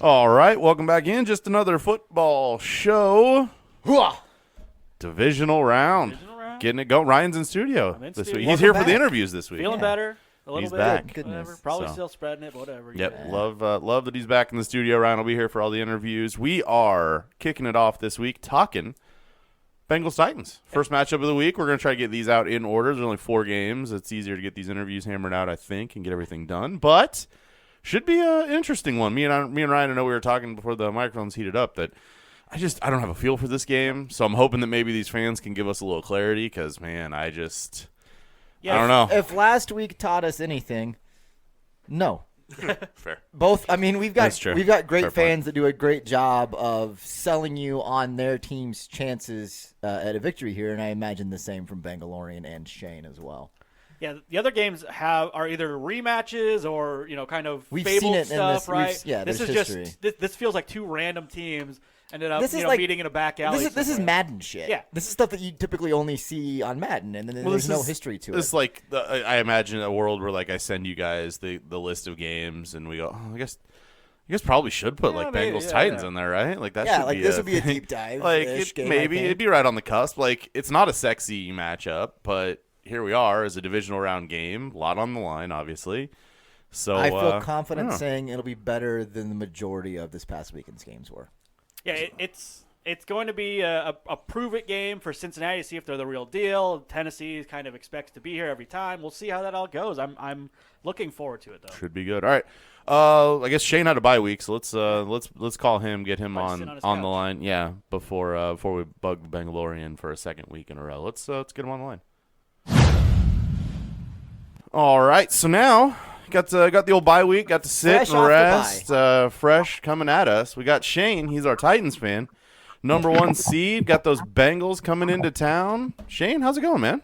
All right, welcome back in. Just another football show. Divisional round. Getting it going. Ryan's in studio this week. He's here for the interviews this week. Feeling better. A little he's bit. back. Goodness. Probably still spreading it, but whatever. Yep. Yeah. Love that he's back in the studio. Ryan will be here for all the interviews. We are kicking it off this week talking Bengals Titans. First matchup of the week. We're going to try to get these out in order. There's only 4 games. It's easier to get these interviews hammered out, I think, and get everything done. But should be an interesting one. Me and Ryan, I know we were talking before the microphones heated up that I don't have a feel for this game. So I'm hoping that maybe these fans can give us a little clarity because, man, I don't know. If last week taught us anything, no. Fair. Both. I mean, we've got great Fair fans point. that do a great job of selling you on their team's chances at a victory here, and I imagine the same from Bengalorian and Shane as well. Yeah, the other games are either rematches or kind of We've fabled seen it stuff, in right? this is just history. this feels like 2 random teams ended up like, meeting in a back alley. This is Madden shit. Yeah, this is stuff that you typically only see on Madden, and then there's no history to it. It's like I imagine a world where I send you guys the list of games, and we go, I guess probably should put Bengals Titans in there, right? Like that. should be this would be a deep dive. Maybe it'd be right on the cusp. Like it's not a sexy matchup, but here we are as a divisional round game, a lot on the line, obviously. So I feel confident saying it'll be better than the majority of this past weekend's games were. Yeah, it's going to be a prove-it game for Cincinnati to see if they're the real deal. Tennessee kind of expects to be here every time. We'll see how that all goes. I'm looking forward to it, though. Should be good. All right. I guess Shane had a bye week, so let's call him, get him on the line. Yeah, before we bug the Bengalorian for a second week in a row. Let's get him on the line. All right, so now got the old bye week, got to sit and rest, fresh coming at us. We got Shane, he's our Titans fan, number 1 seed. Got those Bengals coming into town. Shane, how's it going, man?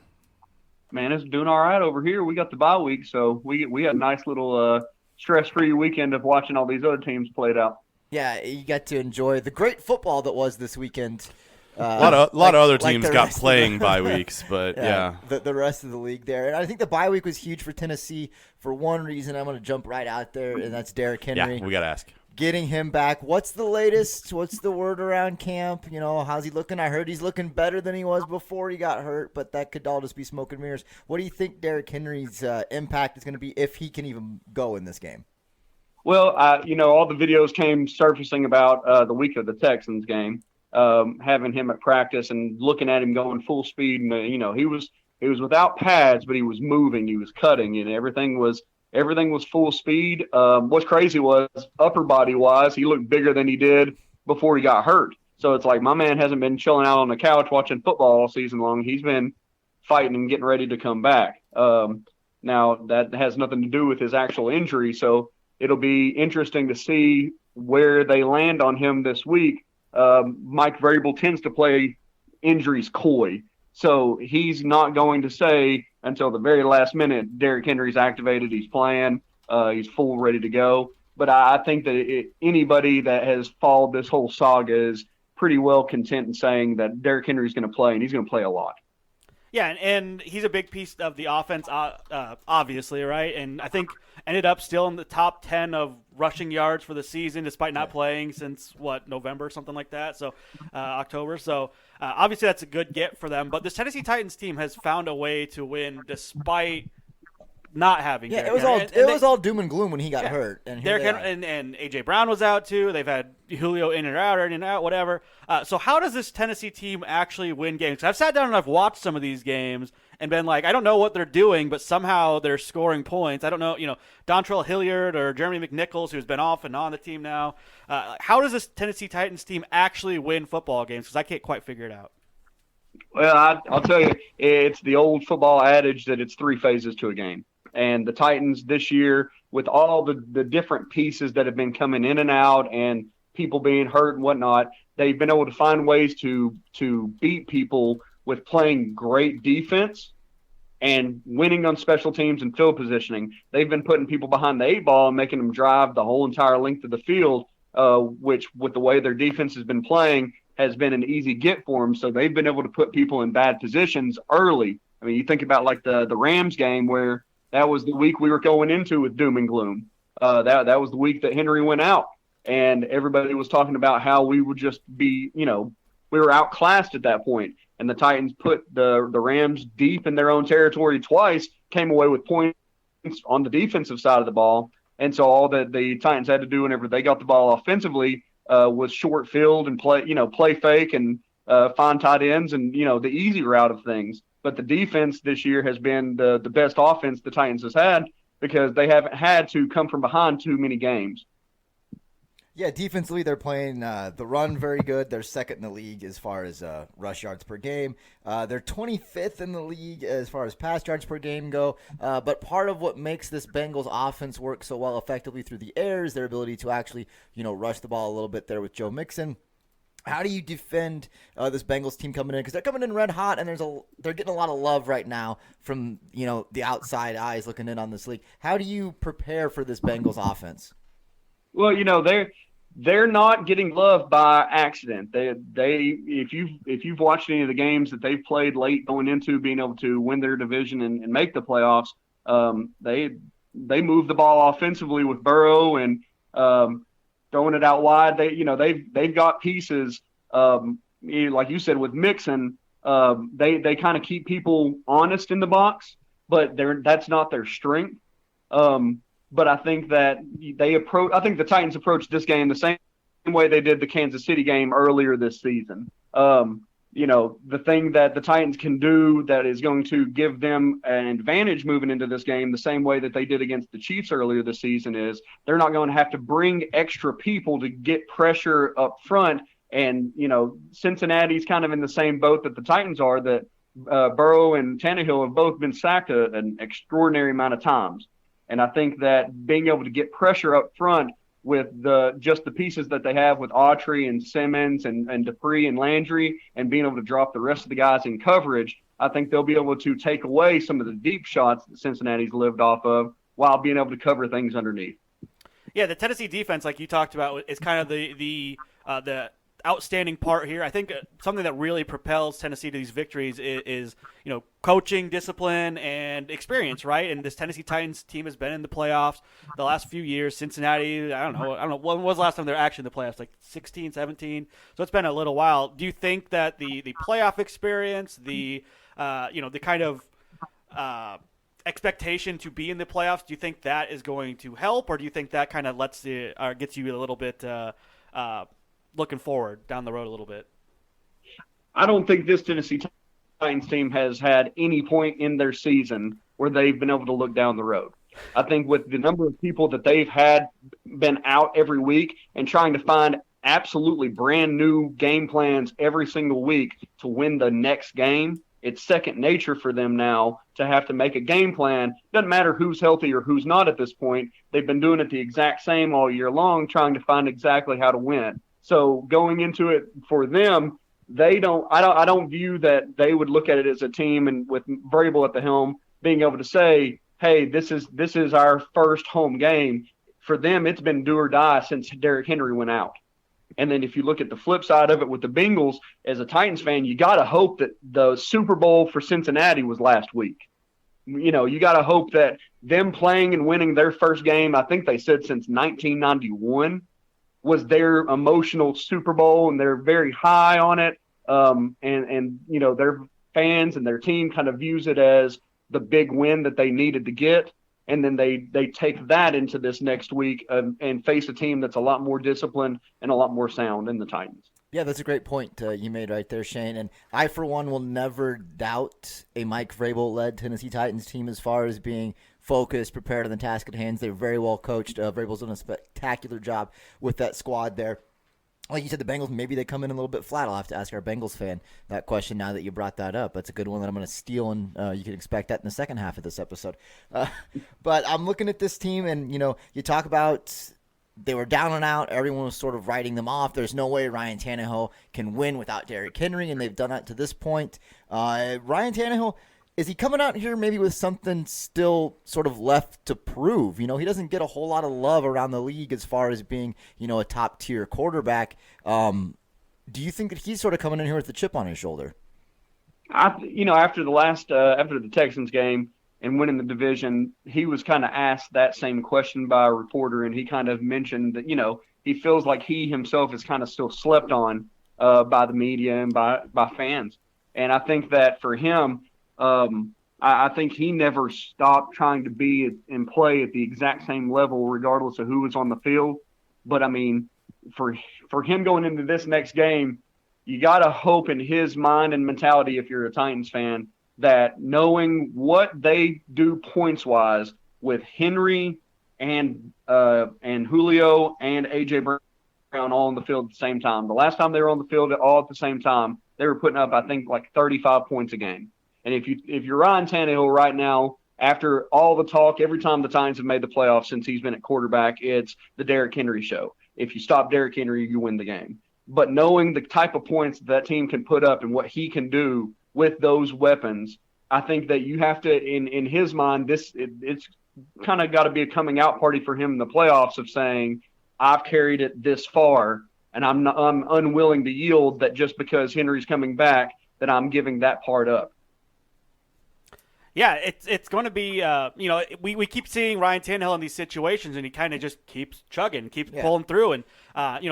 Man, it's doing all right over here. We got the bye week, so we had a nice little stress-free weekend of watching all these other teams played out. Yeah, you got to enjoy the great football that was this weekend. A lot of other teams got playing bye weeks, but yeah. The rest of the league there. And I think the bye week was huge for Tennessee for one reason. I'm going to jump right out there, and that's Derrick Henry. Yeah, we got to ask. Getting him back. What's the latest? What's the word around camp? How's he looking? I heard he's looking better than he was before he got hurt, but that could all just be smoke and mirrors. What do you think Derrick Henry's impact is going to be if he can even go in this game? Well, all the videos came surfacing about the week of the Texans game. Having him at practice and looking at him going full speed, and he was without pads, but he was moving, he was cutting, and everything was full speed. What's crazy was upper body wise, he looked bigger than he did before he got hurt. So it's like my man hasn't been chilling out on the couch watching football all season long. He's been fighting and getting ready to come back. Now that has nothing to do with his actual injury, so it'll be interesting to see where they land on him this week. Mike Vrabel tends to play injuries coy, so he's not going to say until the very last minute Derrick Henry's activated, he's playing, he's full ready to go. But I think that anybody that has followed this whole saga is pretty well content in saying that Derrick Henry's going to play, and he's going to play a lot. Yeah, and he's a big piece of the offense, obviously, right? And I think ended up still in the top 10 of rushing yards for the season, despite not playing since, November, something like that, so October. So obviously that's a good get for them. But this Tennessee Titans team has found a way to win despite not having Derrick Henry. It was all doom and gloom when he got hurt. And Derrick Henry and A.J. Brown was out too. They've had Julio in and out, whatever. So how does this Tennessee team actually win games? 'Cause I've sat down and I've watched some of these games and been like, I don't know what they're doing, but somehow they're scoring points. I don't know, Dontrell Hilliard or Jeremy McNichols, who's been off and on the team now. How does this Tennessee Titans team actually win football games? Because I can't quite figure it out. Well, I'll tell you, it's the old football adage that it's 3 phases to a game. And the Titans this year, with all the different pieces that have been coming in and out and people being hurt and whatnot, they've been able to find ways to beat people with playing great defense and winning on special teams and field positioning. They've been putting people behind the 8 ball and making them drive the whole entire length of the field, which with the way their defense has been playing has been an easy get for them. So they've been able to put people in bad positions early. I mean, you think about like the Rams game where that was the week we were going into with doom and gloom. That was the week that Henry went out. and everybody was talking about how we would just be, we were outclassed at that point. And the Titans put the Rams deep in their own territory twice, came away with points on the defensive side of the ball. And so all that the Titans had to do whenever they got the ball offensively was short field and play fake and find tight ends and, the easy route of things. But the defense this year has been the best offense the Titans has had because they haven't had to come from behind too many games. Yeah, defensively, they're playing the run very good. They're second in the league as far as rush yards per game. They're 25th in the league as far as pass yards per game go. But part of what makes this Bengals offense work so well effectively through the air is their ability to actually, rush the ball a little bit there with Joe Mixon. How do you defend this Bengals team coming in? Because they're coming in red hot, and they're getting a lot of love right now from the outside eyes looking in on this league. How do you prepare for this Bengals offense? Well, they're not getting loved by accident. They if you've watched any of the games that they've played late going into being able to win their division and make the playoffs, they move the ball offensively with Burrow and throwing it out wide. They've got pieces like you said with Mixon. They kind of keep people honest in the box, but that's not their strength. But I think that the Titans approached this game the same way they did the Kansas City game earlier this season. The thing that the Titans can do that is going to give them an advantage moving into this game the same way that they did against the Chiefs earlier this season is they're not going to have to bring extra people to get pressure up front. And, Cincinnati's kind of in the same boat that the Titans are, that Burrow and Tannehill have both been sacked an extraordinary amount of times. And I think that being able to get pressure up front with just the pieces that they have with Autry and Simmons and Dupree and Landry and being able to drop the rest of the guys in coverage, I think they'll be able to take away some of the deep shots that Cincinnati's lived off of while being able to cover things underneath. Yeah, the Tennessee defense, like you talked about, is kind of the outstanding part here. I think something that really propels Tennessee to these victories is coaching, discipline, and experience, right? And this Tennessee Titans team has been in the playoffs the last few years. Cincinnati, I don't know. When was the last time they were actually in the playoffs? Like 16, 17? So it's been a little while. Do you think that the playoff experience, the kind of expectation to be in the playoffs, do you think that is going to help, or do you think that kind of gets you a little bit looking forward down the road a little bit? I don't think this Tennessee Titans team has had any point in their season where they've been able to look down the road. I think with the number of people that they've had been out every week and trying to find absolutely brand new game plans every single week to win the next game, it's second nature for them now to have to make a game plan. Doesn't matter who's healthy or who's not at this point. They've been doing it the exact same all year long, trying to find exactly how to win. So going into it for them, I don't view that they would look at it as a team and with Vrabel at the helm being able to say, hey, this is our first home game. For them, it's been do or die since Derrick Henry went out. And then if you look at the flip side of it with the Bengals, as a Titans fan, you got to hope that the Super Bowl for Cincinnati was last week. You got to hope that them playing and winning their first game, I think they said since 1991, was their emotional Super Bowl, and they're very high on it. And their fans and their team kind of views it as the big win that they needed to get. And then they take that into this next week and face a team that's a lot more disciplined and a lot more sound than the Titans. Yeah, that's a great point you made right there, Shane. And I, for one, will never doubt a Mike Vrabel-led Tennessee Titans team as far as being focused, prepared, and the task at hand. They're very well coached. Vrabel's done a spectacular job with that squad there. Like you said, the Bengals, maybe they come in a little bit flat. I'll have to ask our Bengals fan that question now that you brought that up. That's a good one that I'm going to steal, and you can expect that in the second half of this episode. But I'm looking at this team, and, you talk about they were down and out. Everyone was sort of writing them off. There's no way Ryan Tannehill can win without Derrick Henry, and they've done that to this point. Ryan Tannehill, is he coming out here maybe with something still sort of left to prove? He doesn't get a whole lot of love around the league as far as being, a top-tier quarterback. Do you think that he's sort of coming in here with a chip on his shoulder? After the Texans game and winning the division, he was kind of asked that same question by a reporter, and he kind of mentioned that, he feels like he himself is kind of still slept on by the media and by fans. And I think that for him, I think he never stopped trying to be and play at the exact same level, regardless of who was on the field. But I mean, for him going into this next game, you got to hope in his mind and mentality, if you're a Titans fan, that knowing what they do points wise with Henry and Julio and AJ Brown all on the field at the same time. The last time they were on the field all at the same time, they were putting up, I think, like 35 points a game. And if you're Ryan Tannehill right now, after all the talk, every time the Titans have made the playoffs since he's been at quarterback, it's the Derrick Henry show. If you stop Derrick Henry, you win the game. But knowing the type of points that team can put up and what he can do with those weapons, I think that you have to, in his mind, it's kind of got to be a coming out party for him in the playoffs of saying, I've carried it this far, and I'm unwilling to yield that just because Henry's coming back that I'm giving that part up. Yeah, it's going to be, we keep seeing Ryan Tannehill in these situations, and he kind of just keeps chugging, keeps pulling through. And,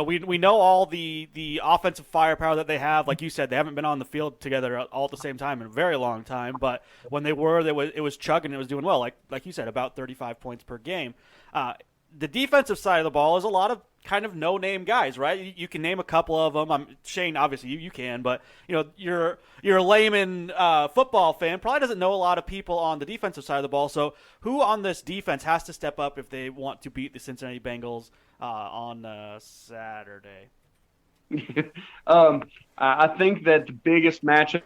we know all the offensive firepower that they have. Like you said, they haven't been on the field together all at the same time in a very long time. But when they were, it was chugging. It was doing well, like you said, about 35 points per game. The defensive side of the ball is a lot of kind of no-name guys, right? You can name a couple of them. Shane, obviously, you can, but you're a layman football fan, probably doesn't know a lot of people on the defensive side of the ball. So who on this defense has to step up if they want to beat the Cincinnati Bengals on Saturday? I think that the biggest matchup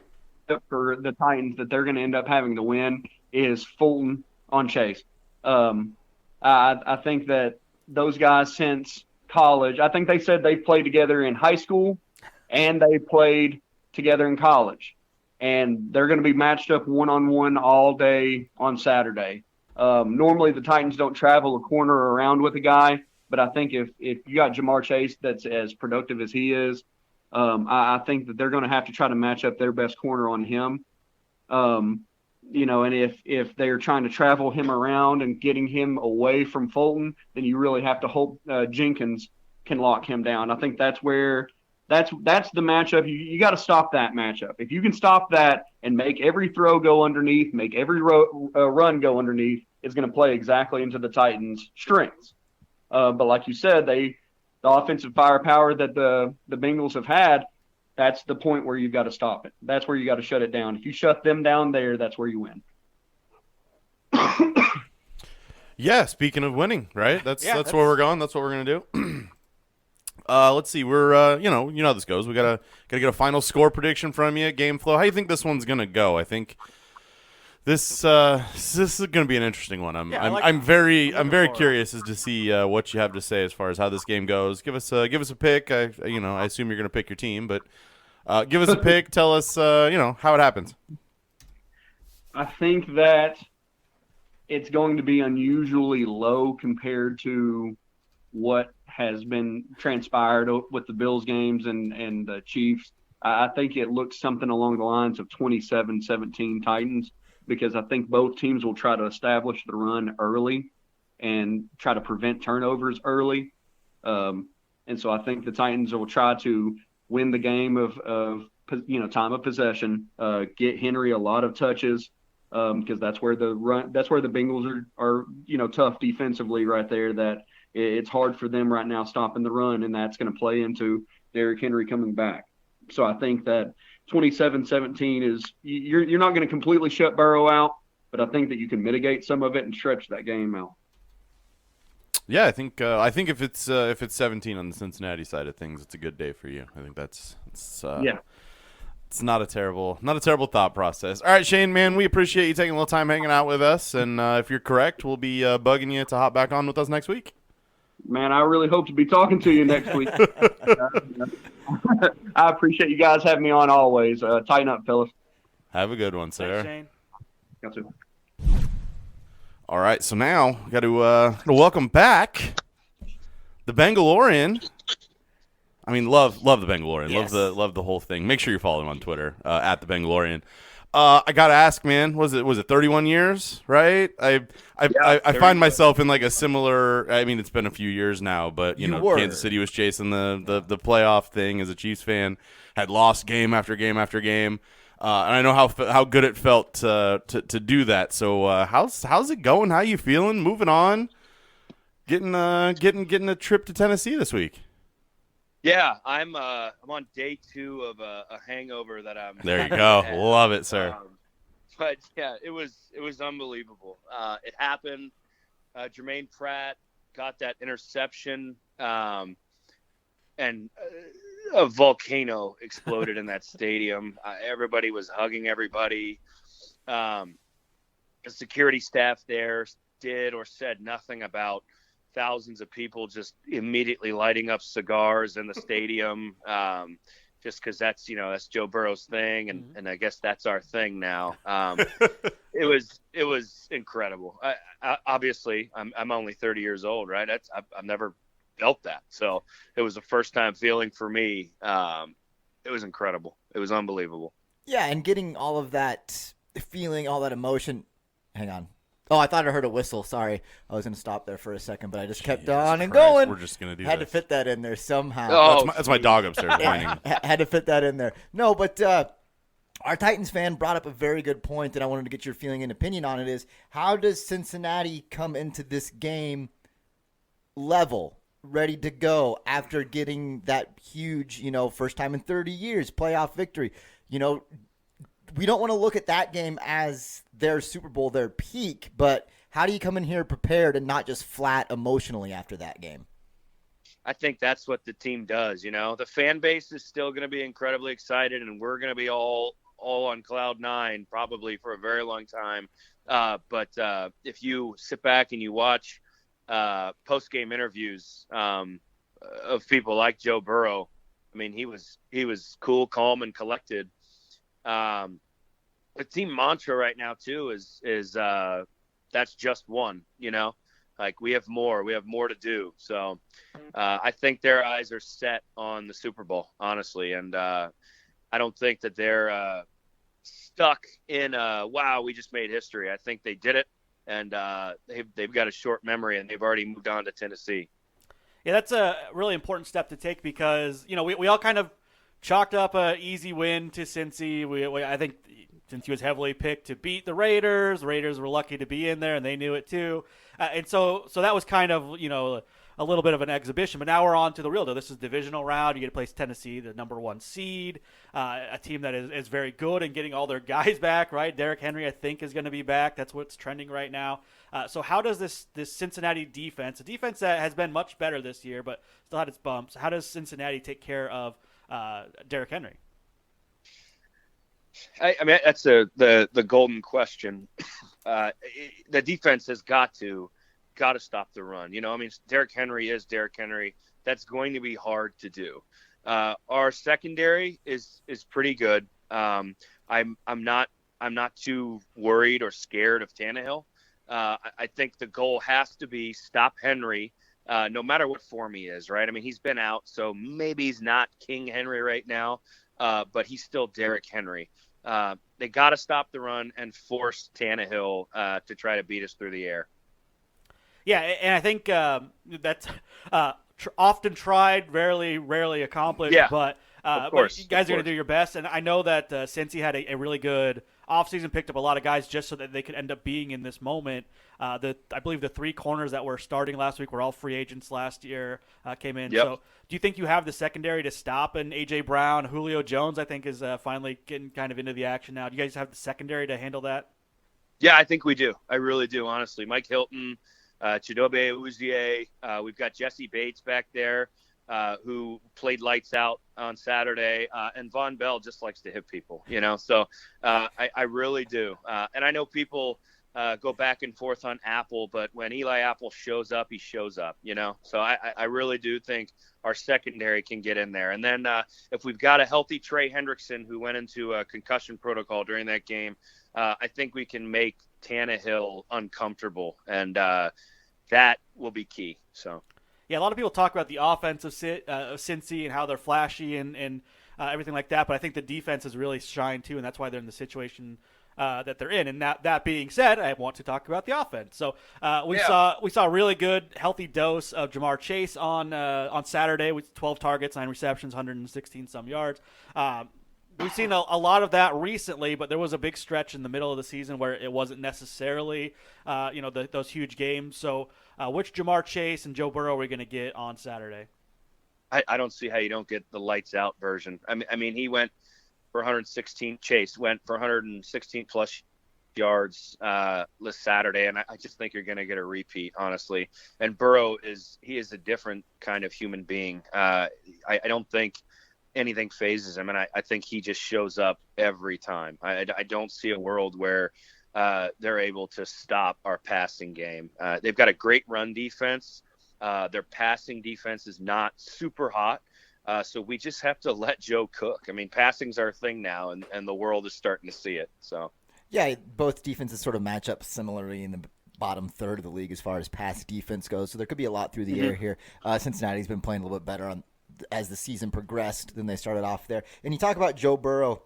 for the Titans that they're going to end up having to win is Fulton on Chase. I think that those guys since college, I think they said they played together in high school and they played together in college. And they're going to be matched up one-on-one all day on Saturday. Normally the Titans don't travel a corner around with a guy, but I think if you got Jamar Chase that's as productive as he is, I think that they're going to have to try to match up their best corner on him. And if they're trying to travel him around and getting him away from Fulton, then you really have to hope Jenkins can lock him down. I think that's the matchup. You got to stop that matchup. If you can stop that and make every throw go underneath, make every run go underneath, it's going to play exactly into the Titans' strengths. But like you said, the offensive firepower that the Bengals have had, that's the point where you've got to stop it. That's where you got to shut it down. If you shut them down there, that's where you win. Yeah, speaking of winning, right? That's where we're going. That's what we're going to do. Let's see. We're you know how this goes. We gotta get a final score prediction from you, game flow. How do you think this one's going to go? I think this is going to be an interesting one. I'm very curious as to see what you have to say as far as how this game goes. Give us a pick. I assume you're going to pick your team, but give us a pick. Tell us how it happens. I think that it's going to be unusually low compared to what has been transpired with the Bills games and the Chiefs. I think it looks something along the lines of 27-17 Titans, because I think both teams will try to establish the run early and try to prevent turnovers early. And so I think the Titans will try to win the game of time of possession, get Henry a lot of touches, because that's where the Bengals are tough defensively right there, that it's hard for them right now stopping the run, and that's going to play into Derrick Henry coming back. So I think that 27-17 is you're not going to completely shut Burrow out, but I think that you can mitigate some of it and stretch that game out. Yeah, I think if it's 17 on the Cincinnati side of things, it's a good day for you. I think it's not a terrible thought process. All right, Shane, man, we appreciate you taking a little time hanging out with us, and if you're correct, we'll be bugging you to hop back on with us next week. Man, I really hope to be talking to you next week. I appreciate you guys having me on always. Tighten up, fellas. Have a good one, sir. Thanks, Shane. Got to. All right, so now got to welcome back the Bengalorian. I mean, love the Bengalorian. Yes. Love the whole thing. Make sure you follow him on Twitter at the Bengalorian. I gotta ask, man. Was it 31 years? Right? I find myself in like a similar. I mean, it's been a few years now, but Kansas City was chasing the playoff thing as a Chiefs fan. Had lost game after game after game, and I know how good it felt to do that. So how's it going? How you feeling? Moving on, getting a trip to Tennessee this week. Yeah, I'm on day 2 of a hangover that I'm. There you go. Love it, sir. But yeah, it was unbelievable. It happened. Jermaine Pratt got that interception, and a volcano exploded in that stadium. Everybody was hugging everybody. The security staff there did or said nothing about thousands of people just immediately lighting up cigars in the stadium, just because that's Joe Burrow's thing, and I guess that's our thing now. It was incredible. Obviously, I'm only 30 years old, right? I've never felt that, so it was the first time feeling for me. It was incredible. It was unbelievable. Yeah, and getting all of that feeling, all that emotion. Hang on. Oh, I thought I heard a whistle. Sorry. I was going to stop there for a second, but I just kept on and going. We're just going to do Had to fit that in there somehow. Oh, that's my dog upstairs whining. Had to fit that in there. No, but our Titans fan brought up a very good point that I wanted to get your feeling and opinion on. It is, how does Cincinnati come into this game level, ready to go after getting that huge, first time in 30 years playoff victory? We don't want to look at that game as their Super Bowl, their peak, but how do you come in here prepared and not just flat emotionally after that game? I think that's what the team does. The fan base is still going to be incredibly excited, and we're going to be all on cloud 9 probably for a very long time. But if you sit back and you watch post-game interviews of people like Joe Burrow, I mean, he was cool, calm, and collected. The team mantra right now too is that's just one, like we have more to do. So I think their eyes are set on the Super Bowl, honestly. And I don't think that they're stuck in wow, we just made history. I think they did it, and they've got a short memory, and they've already moved on to Tennessee. Yeah, that's a really important step to take because, we all kind of chalked up an easy win to Cincy. I think Cincy was heavily picked to beat the Raiders. The Raiders were lucky to be in there, and they knew it too. And so that was kind of, a little bit of an exhibition. But now we're on to the real deal. This is divisional round. You get to play Tennessee, the number 1 seed, a team that is very good and getting all their guys back, right? Derrick Henry, I think, is going to be back. That's what's trending right now. So how does this Cincinnati defense, a defense that has been much better this year but still had its bumps, how does Cincinnati take care of Derrick Henry? I mean, that's the golden question. The defense has got to stop the run. Derrick Henry is Derrick Henry. That's going to be hard to do. Our secondary is pretty good. I'm not too worried or scared of Tannehill. I think the goal has to be stop Henry, no matter what form he is, right? I mean, he's been out, so maybe he's not King Henry right now, but he's still Derrick Henry. They got to stop the run and force Tannehill to try to beat us through the air. Yeah, and I think that's often tried, rarely accomplished. Yeah, but you guys are going to do your best. And I know that Cincy had a really good offseason, picked up a lot of guys just so that they could end up being in this moment. I believe the 3 corners that were starting last week were all free agents last year, came in. Yep. So do you think you have the secondary to stop an A.J. Brown? Julio Jones, I think, is finally getting kind of into the action now. Do you guys have the secondary to handle that? Yeah, I think we do. I really do, honestly. Mike Hilton, Chidobe Uzie, we've got Jesse Bates back there, who played lights out on Saturday, and Von Bell just likes to hit people, so I really do. And I know people go back and forth on Apple, but when Eli Apple shows up, he shows up, so I really do think our secondary can get in there. And then if we've got a healthy Trey Hendrickson who went into a concussion protocol during that game, I think we can make Tannehill uncomfortable, and that will be key. So, yeah, a lot of people talk about the offense of Cincy and how they're flashy, and everything like that. But I think the defense has really shined too, and that's why they're in the situation that they're in. And that being said, I want to talk about the offense. So we saw a really good, healthy dose of Jamar Chase on Saturday with 12 targets, 9 receptions, 116 some yards. We've seen a lot of that recently, but there was a big stretch in the middle of the season where it wasn't necessarily, those huge games. So, which Jamar Chase and Joe Burrow are we going to get on Saturday? I don't see how you don't get the lights out version. I mean, he went for 116. Chase went for 116 plus yards this Saturday, and I just think you're going to get a repeat, honestly. And Burrow is a different kind of human being. I don't think anything phases him, and I think he just shows up every time. I don't see a world where they're able to stop our passing game. They've got a great run defense. Their passing defense is not super hot, so we just have to let Joe cook. I mean, passing's our thing now, and the world is starting to see it. So yeah, both defenses sort of match up similarly in the bottom third of the league as far as pass defense goes, so there could be a lot through the air here. Cincinnati's been playing a little bit better as the season progressed than they started off there. And you talk about Joe Burrow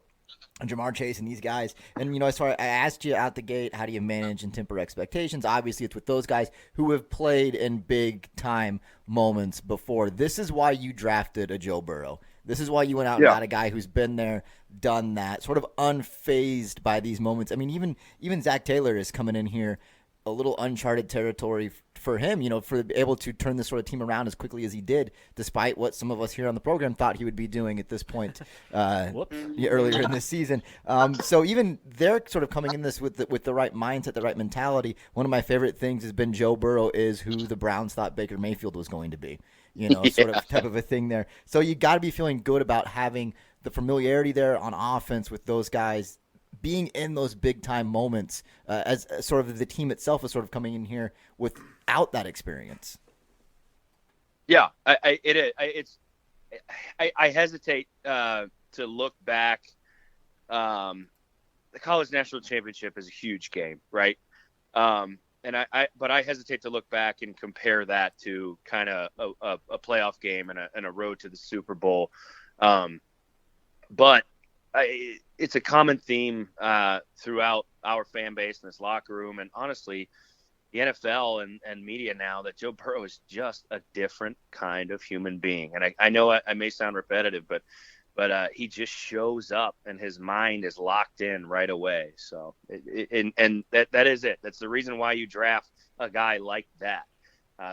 and Jamar Chase and these guys, and as far I asked you out the gate, how do you manage and temper expectations? Obviously, it's with those guys who have played in big time moments before. This is why you drafted a Joe Burrow. This is why you went out and got a guy who's been there, done that, sort of unfazed by these moments. I mean, even Zach Taylor is coming in here a little uncharted territory for him, for able to turn this sort of team around as quickly as he did, despite what some of us here on the program thought he would be doing at this point earlier in this season. So even they're sort of coming in this with the right mindset, the right mentality. One of my favorite things has been Joe Burrow is who the Browns thought Baker Mayfield was going to be, sort of type of a thing there. So you got to be feeling good about having the familiarity there on offense with those guys being in those big time moments, as sort of the team itself is sort of coming in here without that experience. Yeah, I hesitate to look back. The college national championship is a huge game, right? But I hesitate to look back and compare that to kind of a playoff game and a road to the Super Bowl. But it's a common theme throughout our fan base in this locker room, and honestly, the NFL and media now, that Joe Burrow is just a different kind of human being. And I know I may sound repetitive, but he just shows up and his mind is locked in right away. So that is it. That's the reason why you draft a guy like that.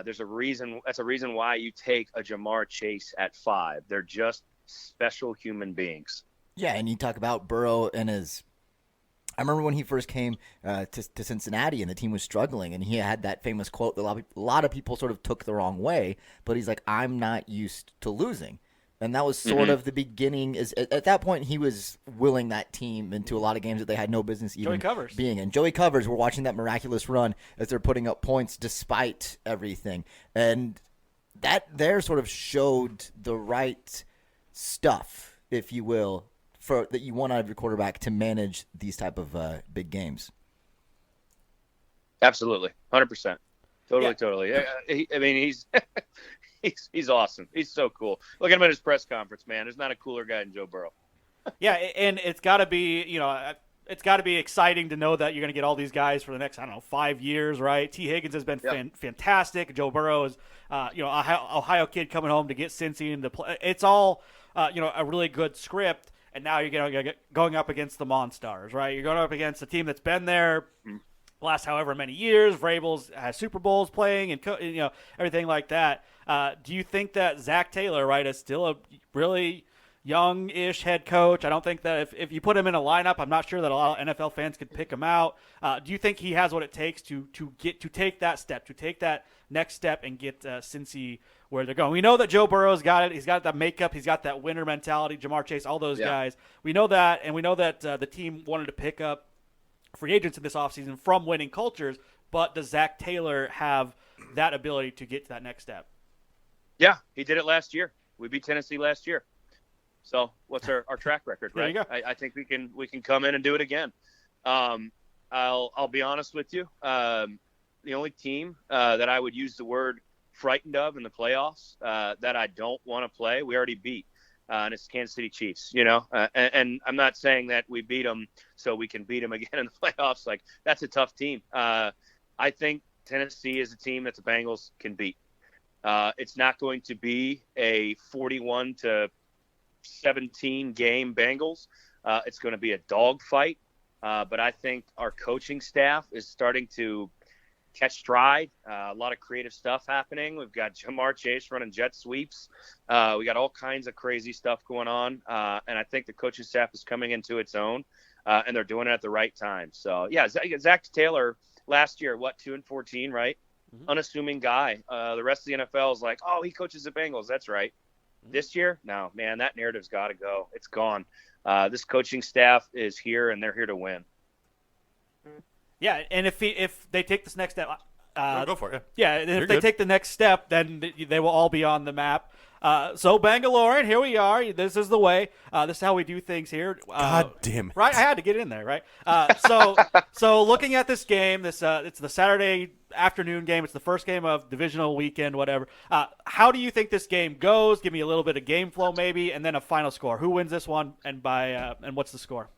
There's a reason. That's a reason why you take a Jamar Chase at 5. They're just special human beings. Yeah, and you talk about Burrow and I remember when he first came to Cincinnati and the team was struggling, and he had that famous quote that a lot of people sort of took the wrong way, but he's like, I'm not used to losing. And that was sort of the beginning. At that point, he was willing that team into a lot of games that they had no business even being in. Joey Covers, we're watching that miraculous run as they're putting up points despite everything. And that there sort of showed the right stuff, if you will, that you want out of your quarterback to manage these type of big games. Absolutely, 100%, totally. I mean, he's awesome. He's so cool. Look at him at his press conference, man. There's not a cooler guy than Joe Burrow. Yeah, and it's got to be, it's got to be exciting to know that you're going to get all these guys for the next, 5 years, right? T. Higgins has been fantastic. Joe Burrow is, Ohio kid coming home to get Cincy and to play. It's all, a really good script. And now you're going up against the Monstars, right? You're going up against a team that's been there last however many years. Vrabel's has Super Bowls playing and everything like that. Do you think that Zach Taylor, right, is still a really young-ish head coach? I don't think that if you put him in a lineup, I'm not sure that a lot of NFL fans could pick him out. Do you think he has what it takes to take that step, to take that next step and get Cincy where they're going? We know that Joe Burrow's got it. He's got that makeup. He's got that winner mentality. Jamar Chase, all those guys. We know that, and we know that the team wanted to pick up free agents in this offseason from winning cultures, but does Zach Taylor have that ability to get to that next step? Yeah, he did it last year. We beat Tennessee last year. So what's our track record, right? There you go. I think we can come in and do it again. I'll be honest with you. The only team that I would use the word frightened of in the playoffs that I don't want to play, we already beat. and it's Kansas City Chiefs. And I'm not saying that we beat them so we can beat them again in the playoffs. Like, that's a tough team. I think Tennessee is a team that the Bengals can beat. It's not going to be a 41-17 game Bengals. It's going to be a dogfight. But I think our coaching staff is starting to catch stride. A lot of creative stuff happening. We've got Jamar Chase running jet sweeps. We got all kinds of crazy stuff going on. And I think the coaching staff is coming into its own, and they're doing it at the right time. So, yeah, Zach Taylor last year, 2-14, right? Mm-hmm. Unassuming guy. The rest of the NFL is like, oh, he coaches the Bengals. That's right. Mm-hmm. This year, no, man, that narrative's got to go. It's gone. This coaching staff is here, and they're here to win. Yeah, and if they take this next step, go for it. Yeah, and if they take the next step, then they will all be on the map. So Bengalorian, here we are. This is the way. This is how we do things here. God damn it! Right, I had to get in there, right? So looking at this game, it's the Saturday afternoon game. It's the first game of divisional weekend, whatever. How do you think this game goes? Give me a little bit of game flow, maybe, and then a final score. Who wins this one, and and what's the score?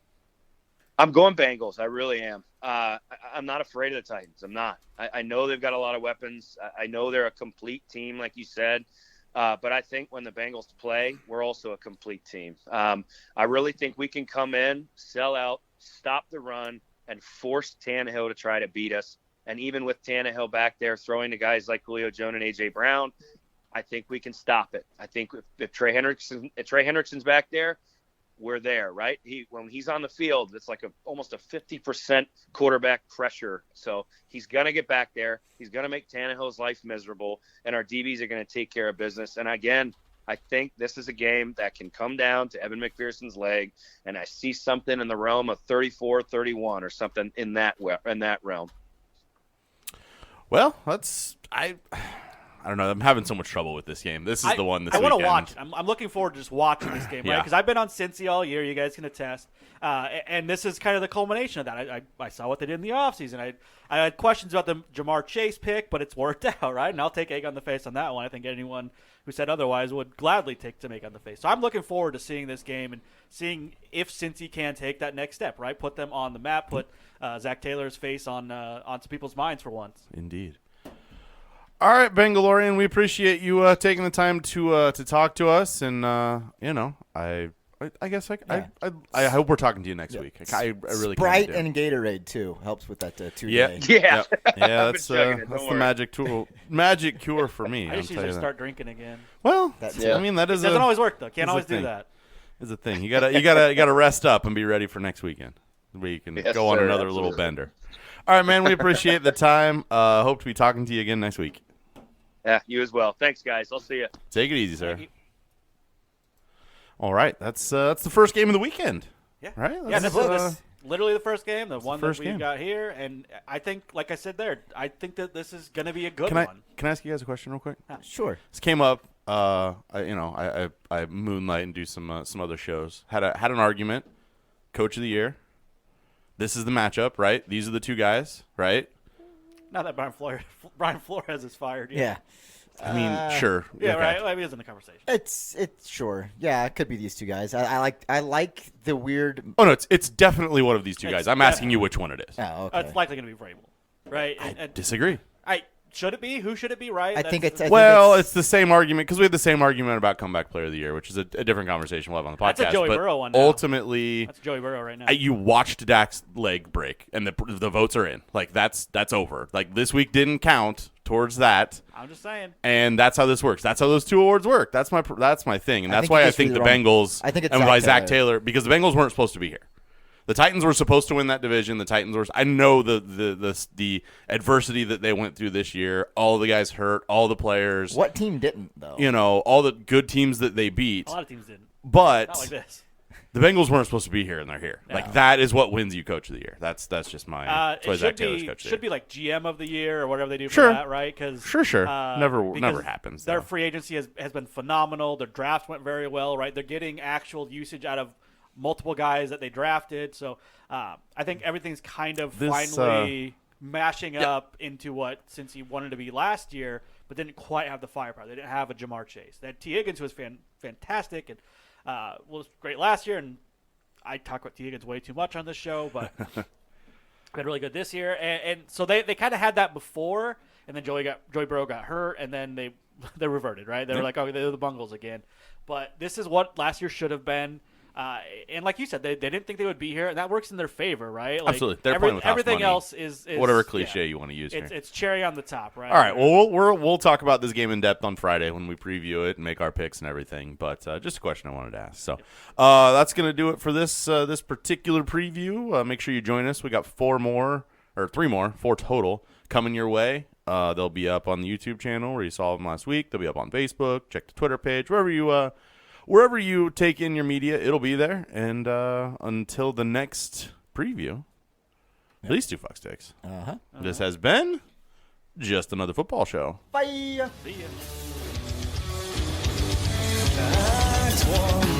I'm going Bengals. I really am. I'm not afraid of the Titans. I'm not. I know they've got a lot of weapons. I know they're a complete team, like you said. But I think when the Bengals play, we're also a complete team. I really think we can come in, sell out, stop the run, and force Tannehill to try to beat us. And even with Tannehill back there throwing to guys like Julio Jones and A.J. Brown, I think we can stop it. I think if Trey Hendrickson's back there, we're there, right? When he's on the field, it's like almost a 50% quarterback pressure. So he's going to get back there. He's going to make Tannehill's life miserable, and our DBs are going to take care of business. And again, I think this is a game that can come down to Evan McPherson's leg, and I see something in the realm of 34-31 or something in that realm. Well, I don't know. I'm having so much trouble with this game. This is the one this weekend. I want to watch. I'm looking forward to just watching this game, right? Because I've been on Cincy all year. You guys can attest. And this is kind of the culmination of that. I saw what they did in the offseason. I had questions about the Jamar Chase pick, but it's worked out, right? And I'll take egg on the face on that one. I think anyone who said otherwise would gladly take some egg on the face. So I'm looking forward to seeing this game and seeing if Cincy can take that next step, right? Put them on the map, put Zach Taylor's face on some people's minds for once. Indeed. All right, Bengalorian, we appreciate you taking the time to talk to us, and I guess I hope we're talking to you next week. I really Sprite and Gatorade too helps with that 2 day. Yeah, that's the magic cure for me. I just usually start drinking again. Well, I mean that is doesn't always work though. Can't always do that. Is a thing. You gotta rest up and be ready for next weekend. Where you can go on another little bender. All right, man. We appreciate the time. Hope to be talking to you again next week. Yeah, you as well. Thanks, guys. I'll see you. Take it easy, sir. All right, that's the first game of the weekend. Yeah, right. This is literally the first game, the one that we game. got here, and I think, like I said there, I think that this is going to be a good one. Can I ask you guys a question real quick? Sure. This came up. I moonlight and do some other shows. Had an argument. Coach of the year. This is the matchup, right? These are the two guys, right? Not that Brian Flores is fired yet. Yeah. I mean, sure. Yeah, okay. right. I mean, it's in the conversation. It's sure. Yeah, it could be these two guys. I like the weird. Oh no, it's definitely one of these two guys. I'm asking you which one it is. Oh, okay. It's likely going to be Vrabel, right? I disagree. Should it be? Who should it be? Right? I think it's the same argument because we had the same argument about comeback player of the year, which is a different conversation we'll have on the podcast. That's a Joey Burrow one. Now. Ultimately, that's Joey Burrow right now. You watched Dak's leg break, and the votes are in. Like that's over. Like this week didn't count towards that. I'm just saying. And that's how this works. That's how those two awards work. That's my thing, and that's why I think the Bengals. I think it's and why Zach Taylor because the Bengals weren't supposed to be here. The Titans were supposed to win that division. I know the adversity that they went through this year. All the guys hurt. All the players. What team didn't though? All the good teams that they beat. A lot of teams didn't. But not like this. The Bengals weren't supposed to be here, and they're here. No. Like that is what wins you Coach of the Year. That's just my. That's why Zach Taylor's Coach of the Year. Should be like GM of the year or whatever they do for Sure. that, right? Sure. Never happens. Their free agency has been phenomenal. Their draft went very well, right? They're getting actual usage out of multiple guys that they drafted. So I think everything's kind of finally mashing up into what since he wanted to be last year, but didn't quite have the firepower. They didn't have a Jamar Chase. They had T. Higgins, who was fantastic, and was great last year, and I talk about T. Higgins way too much on this show, but been really good this year. And so they kind of had that before, and then Joey Burrow got hurt, and then they reverted, right? They were like, oh, they're the Bengals again. But this is what last year should have been. And like you said, they didn't think they would be here, and that works in their favor, right? Like, absolutely. They're playing with house everything money. Else is whatever cliche you want to use here. It's cherry on the top, right? All right. Well, we'll talk about this game in depth on Friday when we preview it and make our picks and everything. But just a question I wanted to ask. So that's going to do it for this particular preview. Make sure you join us. We got 4 total coming your way. They'll be up on the YouTube channel where you saw them last week. They'll be up on Facebook. Check the Twitter page. Wherever you take in your media, it'll be there. And until the next preview, these 2 fuck sticks. This has been Just Another Football Show. Bye. See ya. That's one.